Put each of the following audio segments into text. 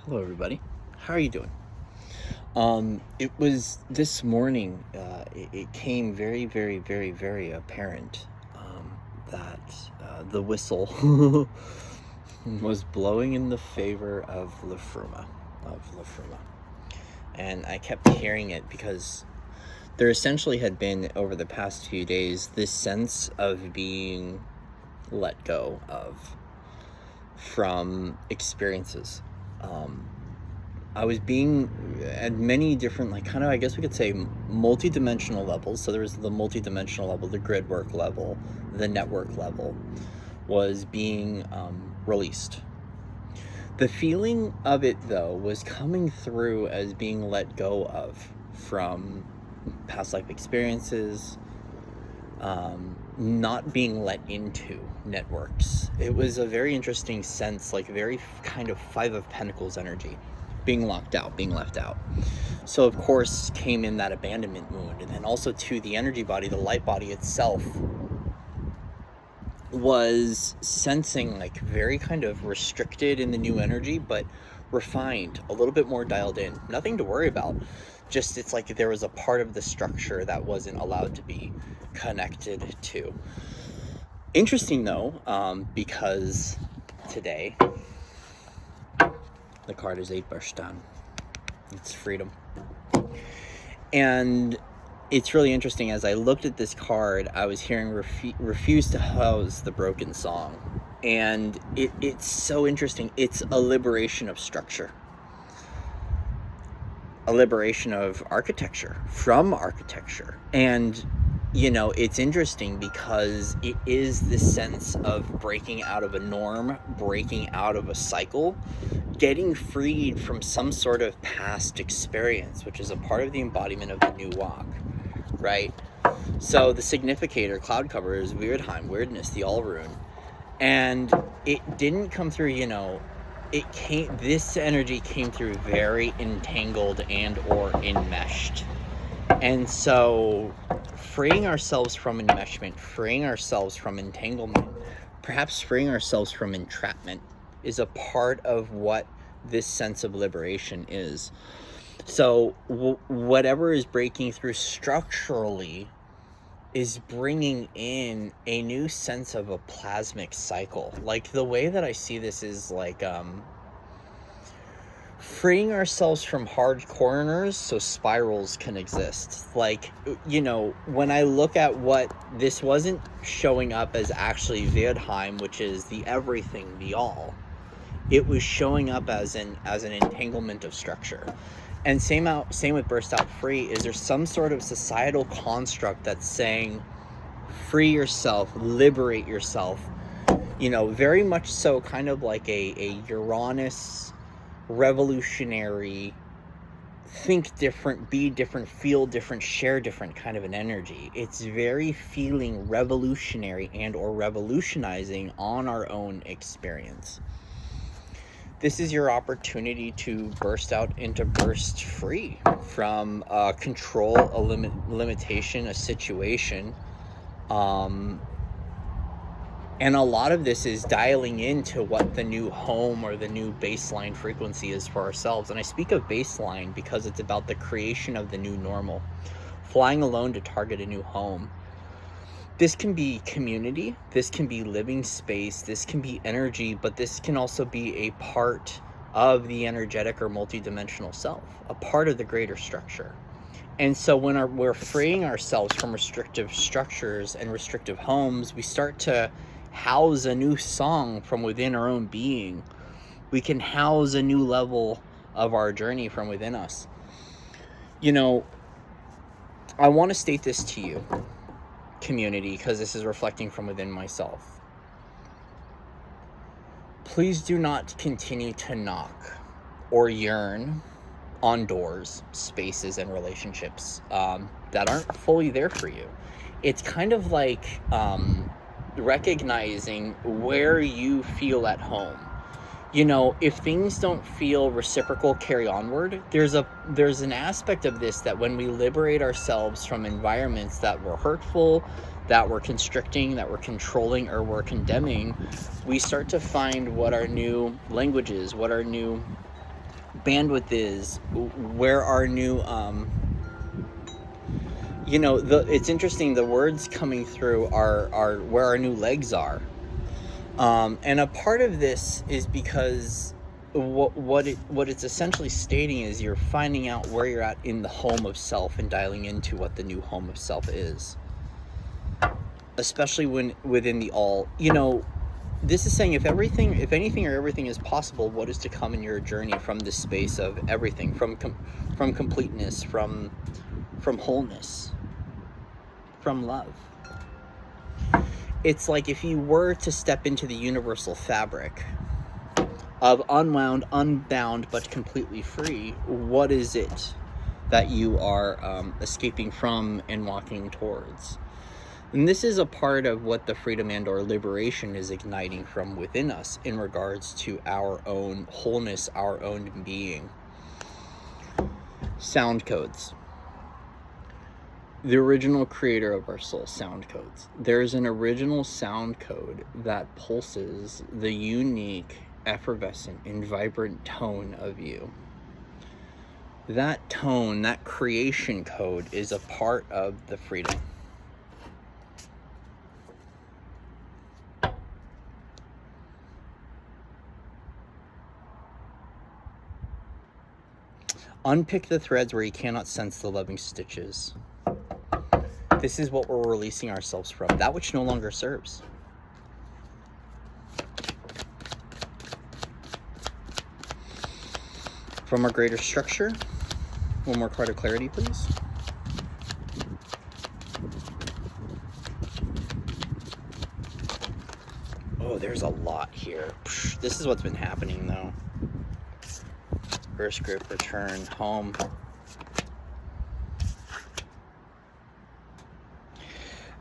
Hello, everybody. How are you doing? It was this morning, it came very, very, very, very apparent that the whistle was blowing in the favor of La Fruma. And I kept hearing it because there essentially had been, over the past few days, this sense of being let go of from experiences. I was being at many different, I guess we could say, multi-dimensional levels. So there was the multi-dimensional level, the grid work level, the network level was being released. The feeling of it, though, was coming through as being let go of from past life experiences, not being let into networks. It was a very interesting sense, very kind of Five of Pentacles energy, being locked out, being left out. So of course came in that abandonment wound, and then also to the energy body, the light body itself was sensing very kind of restricted in the new energy, but refined, a little bit more dialed in. Nothing to worry about. Just it's like there was a part of the structure that wasn't allowed to be connected to. Interesting though, because today the card is 8 Barstan. It's freedom. And it's really interesting. As I looked at this card, I was hearing refuse to house the broken song. And it's so interesting. It's a liberation of structure. A liberation of architecture, from architecture. And, it's interesting because it is this sense of breaking out of a norm, breaking out of a cycle, getting freed from some sort of past experience, which is a part of the embodiment of the new walk, right? So the significator, cloud cover, is Weirdheim, weirdness, the all rune. And it didn't come through, this energy came through very entangled and or enmeshed. And so freeing ourselves from enmeshment, freeing ourselves from entanglement, perhaps freeing ourselves from entrapment is a part of what this sense of liberation is. So whatever is breaking through structurally is bringing in a new sense of a plasmic cycle. The way that I see this is freeing ourselves from hard corners so spirals can exist. When I look at what this wasn't showing up as actually Weirdheim, which is the everything, the all, it was showing up as an entanglement of structure. And same with Burst Out Free. Is there some sort of societal construct that's saying free yourself, liberate yourself, very much so kind of like a Uranus revolutionary, think different, be different, feel different, share different kind of an energy. It's very feeling revolutionary and or revolutionizing on our own experience. This is your opportunity to burst out into burst free from control, a limitation, a situation. And a lot of this is dialing into what the new home or the new baseline frequency is for ourselves. And I speak of baseline because it's about the creation of the new normal. Flying alone to target a new home. This can be community, this can be living space, this can be energy, but this can also be a part of the energetic or multidimensional self, a part of the greater structure. And so when we're freeing ourselves from restrictive structures and restrictive homes, we start to house a new song from within our own being. We can house a new level of our journey from within us. I want to state this to you, community, because this is reflecting from within myself. Please do not continue to knock or yearn on doors, spaces, and relationships that aren't fully there for you. It's kind of like recognizing where you feel at home. If things don't feel reciprocal, carry onward. There's an aspect of this that when we liberate ourselves from environments that were hurtful, that were constricting, that were controlling, or were condemning, we start to find what our new language is, what our new bandwidth is, where our new it's interesting, the words coming through are where our new legs are. And a part of this is because what it's essentially stating is you're finding out where you're at in the home of self and dialing into what the new home of self is, especially when within the all. This is saying if anything or everything is possible, what is to come in your journey from this space of everything, from completeness, from wholeness, from love. It's like if you were to step into the universal fabric of unwound, unbound, but completely free, what is it that you are escaping from and walking towards? And this is a part of what the freedom and or liberation is igniting from within us in regards to our own wholeness, our own being. Sound codes. The original creator of our soul, sound codes. There's an original sound code that pulses the unique, effervescent, and vibrant tone of you. That tone, that creation code, is a part of the freedom. Unpick the threads where you cannot sense the loving stitches. This is what we're releasing ourselves from, that which no longer serves. From our greater structure, one more card of clarity, please. Oh, there's a lot here. This is what's been happening, though. First group, return, home.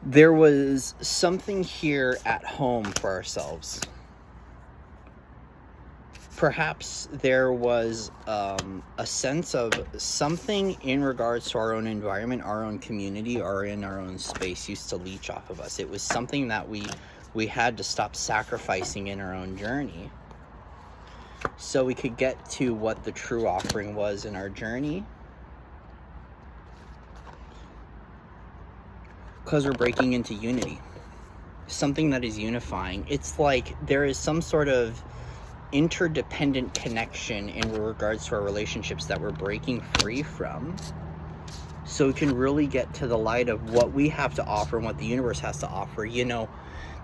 There was something here at home for ourselves. Perhaps there was a sense of something in regards to our own environment, our own community, or in our own space used to leech off of us. It was something that we had to stop sacrificing in our own journey so we could get to what the true offering was in our journey. Because we're breaking into unity, something that is unifying. It's like there is some sort of interdependent connection in regards to our relationships that we're breaking free from, so we can really get to the light of what we have to offer and what the universe has to offer.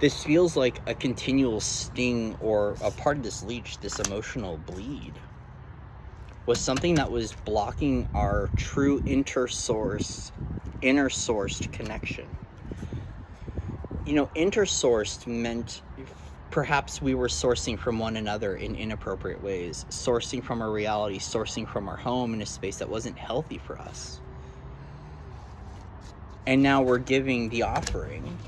This feels like a continual sting, or a part of this leech, this emotional bleed, was something that was blocking our true inner sourced connection. Inter-sourced meant perhaps we were sourcing from one another in inappropriate ways, sourcing from our reality, sourcing from our home in a space that wasn't healthy for us. And now we're giving the offering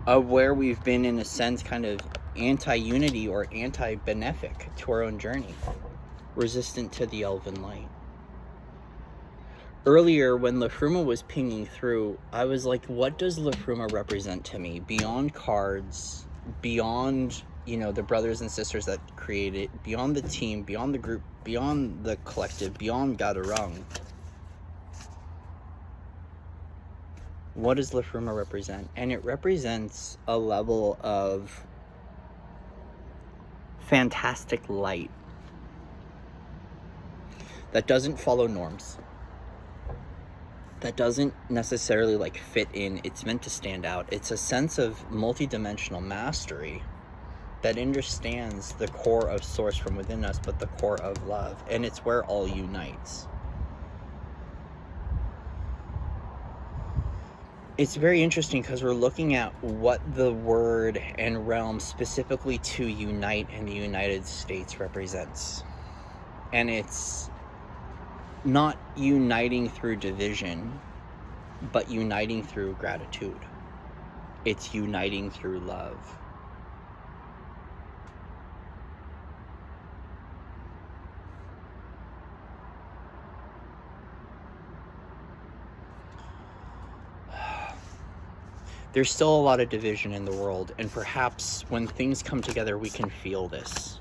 of where we've been, in a sense, kind of anti-unity or anti-benefic to our own journey, resistant to the elven light. Earlier, when Lafruma was pinging through, I was like, what does Lafruma represent to me? Beyond cards, beyond, the brothers and sisters that create it, beyond the team, beyond the group, beyond the collective, beyond Gadarung. What does Lafruma represent? And it represents a level of fantastic light that doesn't follow norms, that doesn't necessarily fit in. It's meant to stand out. It's a sense of multidimensional mastery that understands the core of source from within us, but the core of love, and it's where all unites. It's very interesting because we're looking at what the word and realm specifically to unite in the United States represents. And it's not uniting through division, but uniting through gratitude. It's uniting through love. There's still a lot of division in the world, and perhaps when things come together, we can feel this.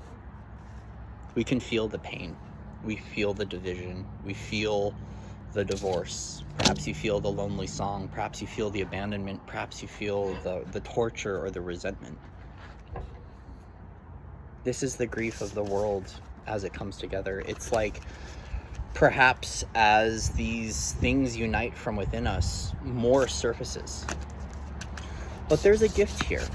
We can feel the pain. We feel the division. We feel the divorce. Perhaps you feel the lonely song. Perhaps you feel the abandonment. Perhaps you feel the torture or the resentment. This is the grief of the world as it comes together. It's like perhaps as these things unite from within us, more surfaces. But there's a gift here.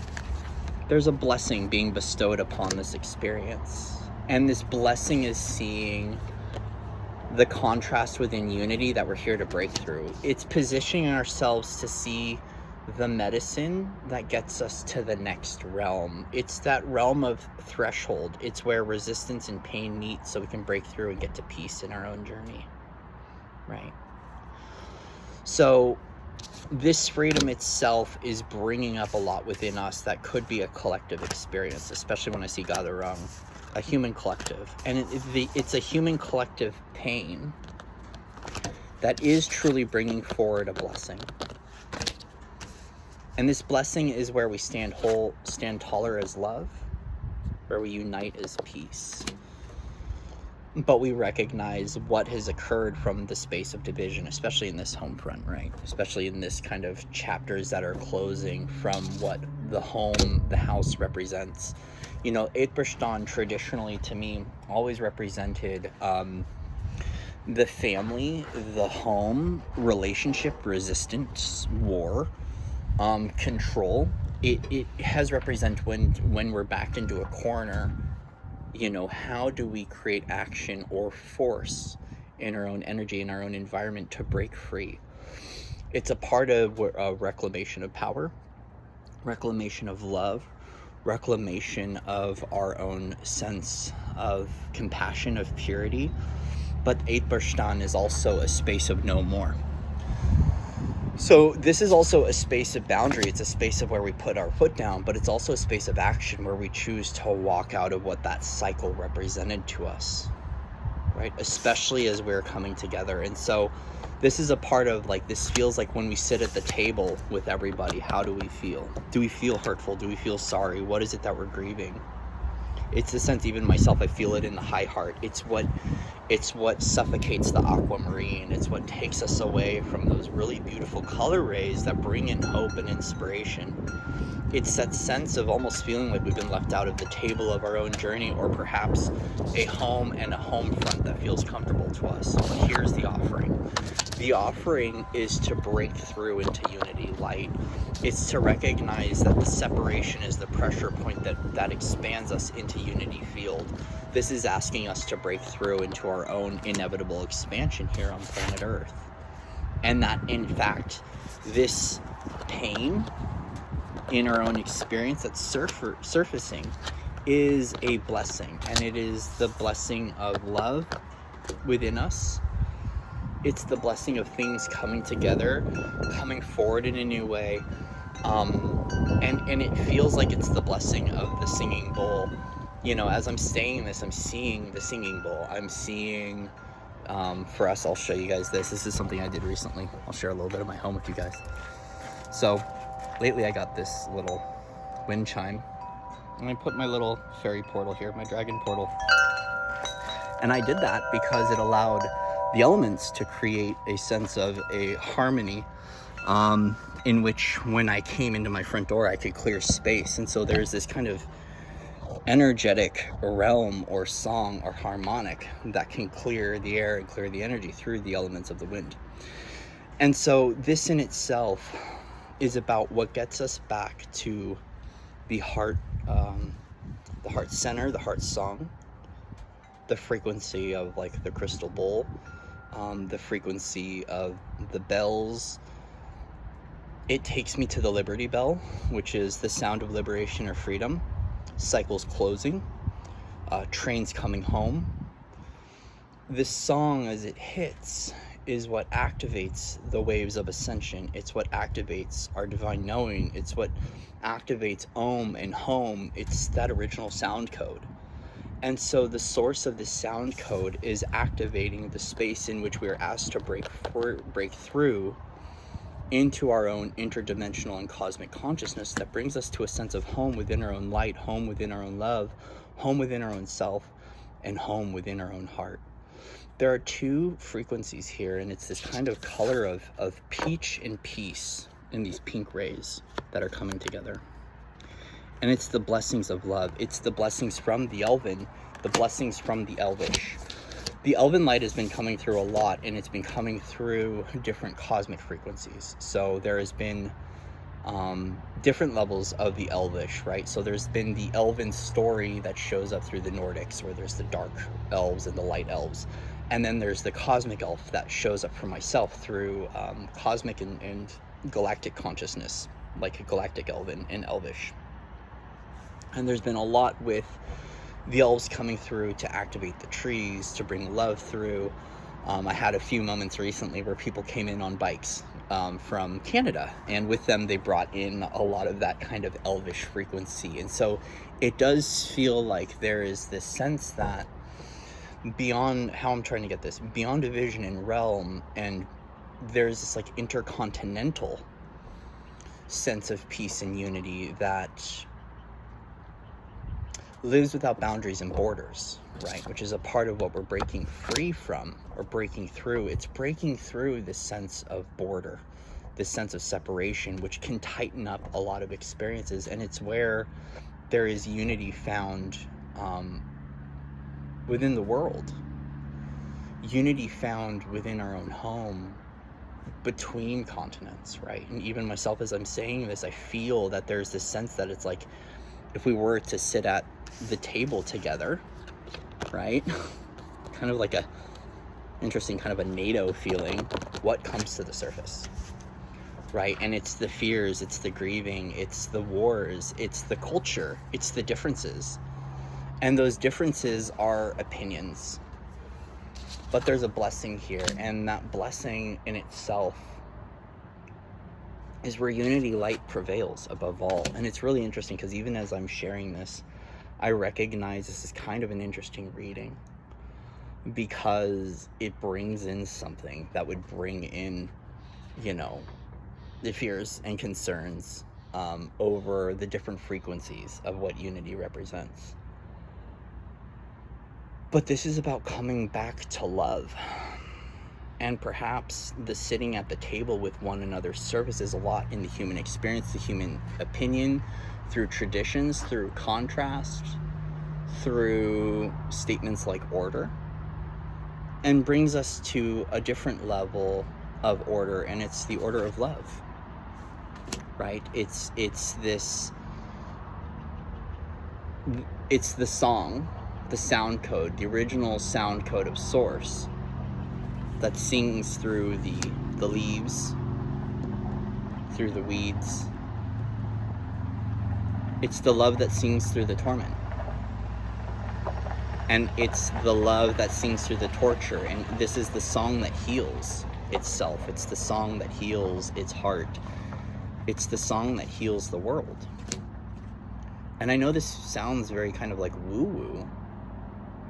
There's a blessing being bestowed upon this experience. And this blessing is seeing the contrast within unity that we're here to break through. It's positioning ourselves to see the medicine that gets us to the next realm. It's that realm of threshold. It's where resistance and pain meet so we can break through and get to peace in our own journey, right? So this freedom itself is bringing up a lot within us that could be a collective experience, especially when I see gather around a human collective. And it's a human collective pain that is truly bringing forward a blessing. And this blessing is where we stand whole, stand taller as love, where we unite as peace. But we recognize what has occurred from the space of division, especially in this home front, right? Especially in this kind of chapters that are closing from what the home, the house represents. You know, Eidberstein traditionally, to me, always represented the family, the home, relationship, resistance, war, control. It has represented when we're backed into a corner, you know, how do we create action or force in our own energy, in our own environment to break free? It's a part of reclamation of power, reclamation of love, reclamation of our own sense of compassion, of purity. But Eidberstein is also a space of no more. So this is also a space of boundary. It's a space of where we put our foot down, but it's also a space of action where we choose to walk out of what that cycle represented to us, right? Especially as we're coming together. And so this is a part of, like, this feels like when we sit at the table with everybody, how do we feel? Do we feel hurtful? Do we feel sorry? What is it that we're grieving? It's the sense, even myself, I feel it in the high heart. It's what suffocates the aquamarine. It's what takes us away from those really beautiful color rays that bring in hope and inspiration. It's that sense of almost feeling like we've been left out of the table of our own journey, or perhaps a home and a home front that feels comfortable to us. But here's the offering. The offering is to break through into unity light. It's to recognize that the separation is the pressure point that expands us into unity field. This is asking us to break through into our own inevitable expansion here on planet Earth. And that, in fact, this pain in our own experience that's surfacing is a blessing. And it is the blessing of love within us. It's the blessing of things coming together, coming forward in a new way. And it feels like it's the blessing of the singing bowl. You know, as I'm saying this, I'm seeing the singing bowl. I'm seeing, for us, I'll show you guys this. This is something I did recently. I'll share a little bit of my home with you guys. So, lately I got this little wind chime. And I put my little fairy portal here, my dragon portal. And I did that because it allowed the elements to create a sense of a harmony, in which when I came into my front door, I could clear space. And so there's this kind of energetic realm or song or harmonic that can clear the air and clear the energy through the elements of the wind. And so this in itself is about what gets us back to the heart center, the heart song, the frequency of, like, the crystal bowl, the frequency of the bells. It takes me to the Liberty Bell, which is the sound of liberation or freedom, cycles closing, trains coming home. This song, as it hits, is what activates the waves of ascension. It's what activates our divine knowing. It's what activates Om and Home. It's that original sound code. And so the source of this sound code is activating the space in which we are asked to break through into our own interdimensional and cosmic consciousness that brings us to a sense of home within our own light, home within our own love, home within our own self, and home within our own heart. There are two frequencies here, and it's this kind of color of peach and peace in these pink rays that are coming together. And it's the blessings of love. It's the blessings from the Elven, the blessings from the Elvish. The Elven light has been coming through a lot, and it's been coming through different cosmic frequencies. So there has been different levels of the Elvish, right? So there's been the Elven story that shows up through the Nordics, where there's the dark elves and the light elves. And then there's the cosmic elf that shows up for myself through cosmic and galactic consciousness, like galactic Elven and Elvish. And there's been a lot with the elves coming through to activate the trees, to bring love through. I had a few moments recently where people came in on bikes from Canada, and with them they brought in a lot of that kind of Elvish frequency. And so it does feel like there is this sense that beyond, how I'm trying to get this, beyond division and realm, and there's this like intercontinental sense of peace and unity that lives without boundaries and borders, right? Which is a part of what we're breaking free from, or breaking through. It's breaking through this sense of border, this sense of separation, which can tighten up a lot of experiences. And it's where there is unity found within the world, unity found within our own home, between continents, right? And even myself, as I'm saying this, I feel that there's this sense that it's like, if we were to sit at the table together, right? Kind of like a interesting kind of a NATO feeling, what comes to the surface, right? And it's the fears, it's the grieving, it's the wars, it's the culture, it's the differences. And those differences are opinions. But there's a blessing here, and that blessing in itself is where unity light prevails above all. And it's really interesting because even as I'm sharing this, I recognize this is kind of an interesting reading, because it brings in something that would bring in, you know, the fears and concerns over the different frequencies of what unity represents. But this is about coming back to love. And perhaps the sitting at the table with one another surfaces a lot in the human experience, the human opinion, through traditions, through contrast, through statements like order, and brings us to a different level of order, and it's the order of love, right? It's the song, the sound code, the original sound code of Source that sings through the leaves, through the weeds. It's the love that sings through the torment. And it's the love that sings through the torture. And this is the song that heals itself. It's the song that heals its heart. It's the song that heals the world. And I know this sounds very kind of like woo-woo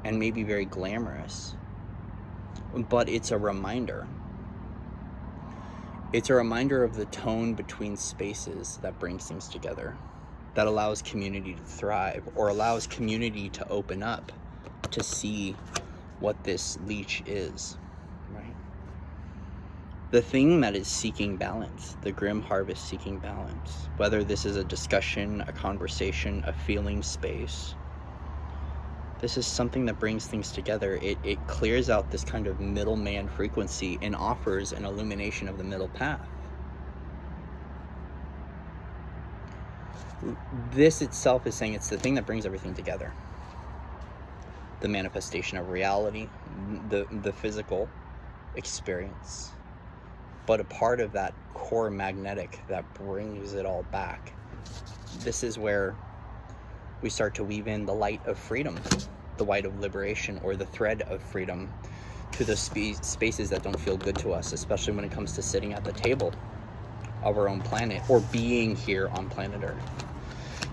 and maybe very glamorous, but it's a reminder. It's a reminder of the tone between spaces that brings things together, that allows community to thrive, or allows community to open up to see what this leech is, right? The thing that is seeking balance, the grim harvest seeking balance, whether this is a discussion, a conversation, a feeling space, this is something that brings things together. It clears out this kind of middleman frequency and offers an illumination of the middle path. This itself is saying it's the thing that brings everything together. The manifestation of reality, the physical experience, but a part of that core magnetic that brings it all back. This is where we start to weave in the light of freedom, the light of liberation, or the thread of freedom to the spaces that don't feel good to us, especially when it comes to sitting at the table of our own planet, or being here on planet Earth.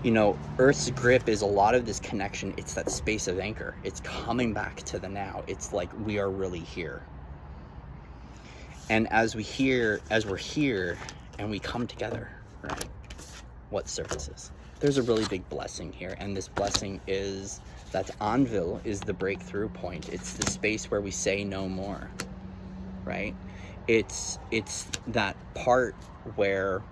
You know, Earth's grip is a lot of this connection. It's that space of anchor. It's coming back to the now. It's like we are really here. And as we're here and we come together, right, what surfaces? there's a really big blessing here, and this blessing is that Anvil is the breakthrough point. It's the space where we say no more, right? It's that part where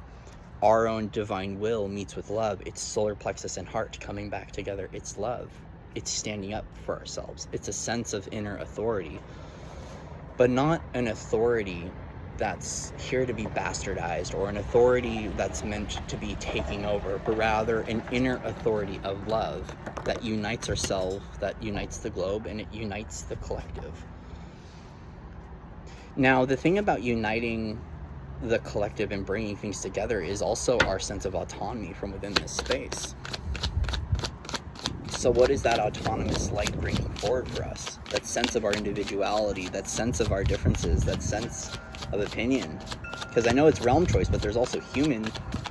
our own divine will meets with love. It's solar plexus and heart coming back together. It's love. It's standing up for ourselves. It's a sense of inner authority, but not an authority that's here to be bastardized, or an authority that's meant to be taking over, but rather an inner authority of love that unites ourselves, that unites the globe, and it unites the collective. Now, the thing about uniting the collective and bringing things together is also our sense of autonomy from within this space. So what is that autonomous light bringing forward for us? That sense of our individuality, that sense of our differences, that sense of opinion. Because I know it's realm choice, but there's also human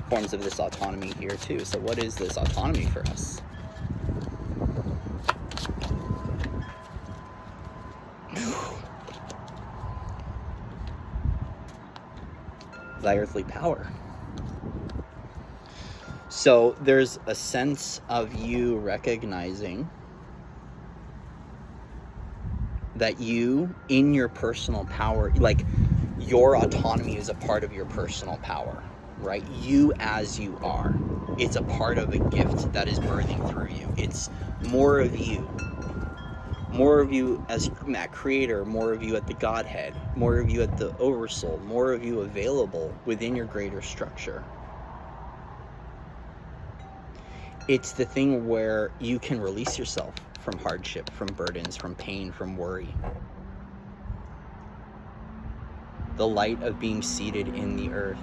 forms of this autonomy here too. So what is this autonomy for us? Thy earthly power. So there's a sense of you recognizing that you, in your personal power, like your autonomy is a part of your personal power, right? You as you are. It's a part of a gift that is birthing through you. It's more of you. More of you as that creator, more of you at the Godhead, more of you at the Oversoul, more of you available within your greater structure. It's the thing where you can release yourself from hardship, from burdens, from pain, from worry. The light of being seated in the earth.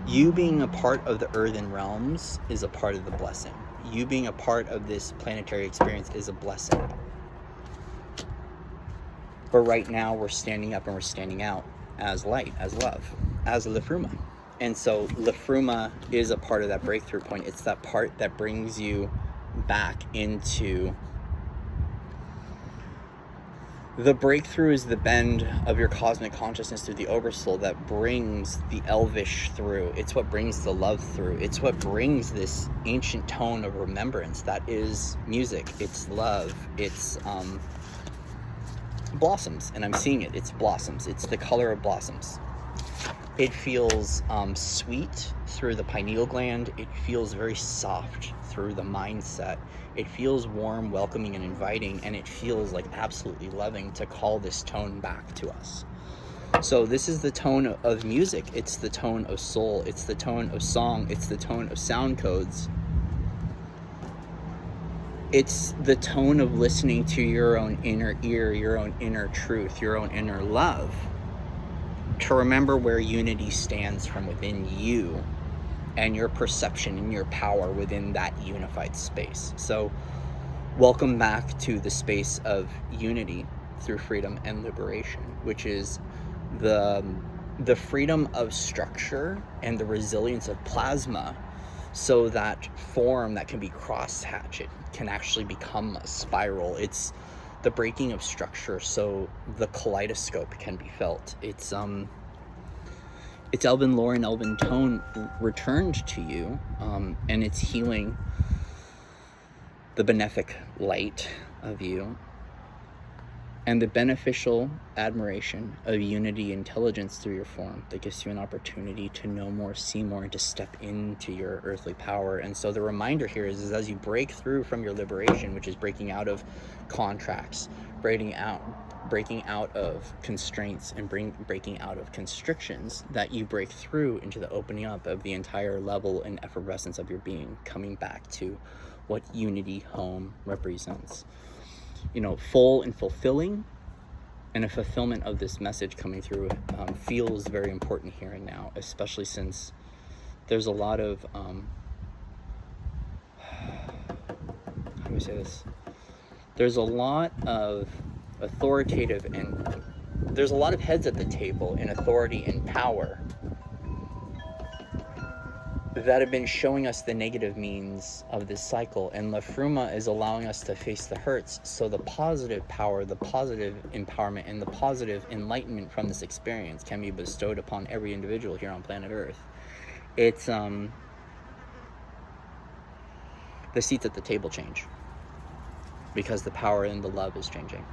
You being a part of the earthen realms is a part of the blessing. You being a part of this planetary experience is a blessing. But right now we're standing up and we're standing out as light, as love, as Lefruma. And so Lefruma is a part of that breakthrough point. It's that part that brings you back into the breakthrough, is the bend of your cosmic consciousness through the Oversoul that brings the Elvish through. It's what brings the love through. It's what brings this ancient tone of remembrance that is music. It's love. It's blossoms, and I'm seeing it. It's blossoms. It's the color of blossoms. It feels sweet through the pineal gland. It feels very soft through the mindset. It feels warm, welcoming, and inviting, and it feels like absolutely loving to call this tone back to us. So this is the tone of music. It's the tone of soul. It's the tone of song. It's the tone of sound codes. It's the tone of listening to your own inner ear, your own inner truth, your own inner love, to remember where unity stands from within you and your perception and your power within that unified space. So welcome back to the space of unity through freedom and liberation, which is the freedom of structure and the resilience of plasma, so that form that can be cross-hatched can actually become a spiral. It's the breaking of structure so the kaleidoscope can be felt. It's Elven lore and Elven tone returned to you, and it's healing the benefic light of you and the beneficial admiration of unity intelligence through your form that gives you an opportunity to know more, see more, and to step into your earthly power. And so the reminder here is as you break through from your liberation, which is breaking out of contracts, breaking out of constraints, and breaking out of constrictions, that you break through into the opening up of the entire level and effervescence of your being, coming back to what unity home represents. Full and fulfilling, and a fulfillment of this message coming through feels very important here and now, especially since there's a lot of how do I say this? There's a lot of authoritative, and there's a lot of heads at the table in authority and power that have been showing us the negative means of this cycle, and Lefruma is allowing us to face the hurts, so the positive power, the positive empowerment, and the positive enlightenment from this experience can be bestowed upon every individual here on planet Earth. It's the seats at the table change, because the power and the love is changing.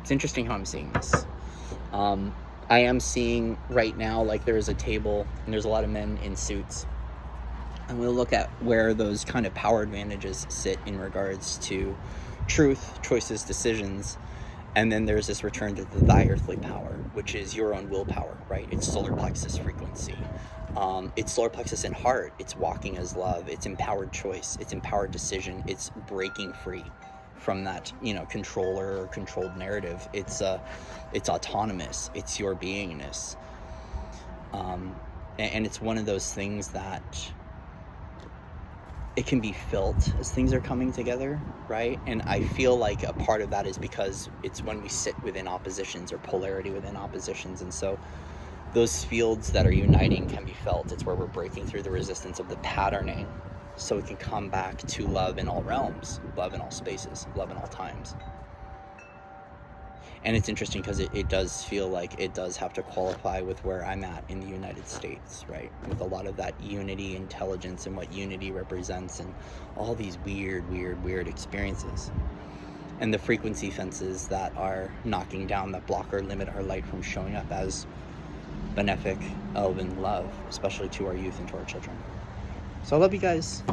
It's interesting how I'm seeing this. I am seeing right now, like, there's a table and there's a lot of men in suits, and we'll look at where those kind of power advantages sit in regards to truth, choices, decisions. And then there's this return to the thy earthly power, which is your own willpower, right? It's solar plexus frequency. It's solar plexus in heart. It's walking as love. It's empowered choice. It's empowered decision. It's breaking free from that, controller or controlled narrative. It's autonomous. It's your beingness. And it's one of those things that it can be felt as things are coming together, right? And I feel like a part of that is because it's when we sit within oppositions or polarity within oppositions. And so those fields that are uniting can be felt. It's where we're breaking through the resistance of the patterning so we can come back to love in all realms, love in all spaces, love in all times. And it's interesting because it does feel like it does have to qualify with where I'm at in the United States, right? With a lot of that unity, intelligence, and what unity represents, and all these weird experiences. And the frequency fences that are knocking down, that block or limit our light from showing up as benefic, elven love, especially to our youth and to our children. So I love you guys.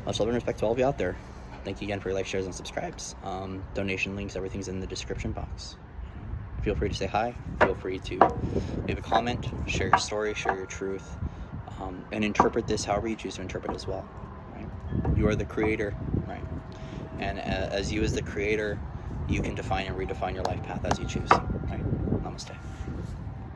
Much love and respect to all of you out there. Thank you again for your likes, shares, and subscribes. Donation links, everything's in the description box. Feel free to say hi. Feel free to leave a comment, share your story, share your truth, and interpret this however you choose to interpret it as well. Right? You are the creator, right? And as you as the creator, you can define and redefine your life path as you choose. Right? Namaste.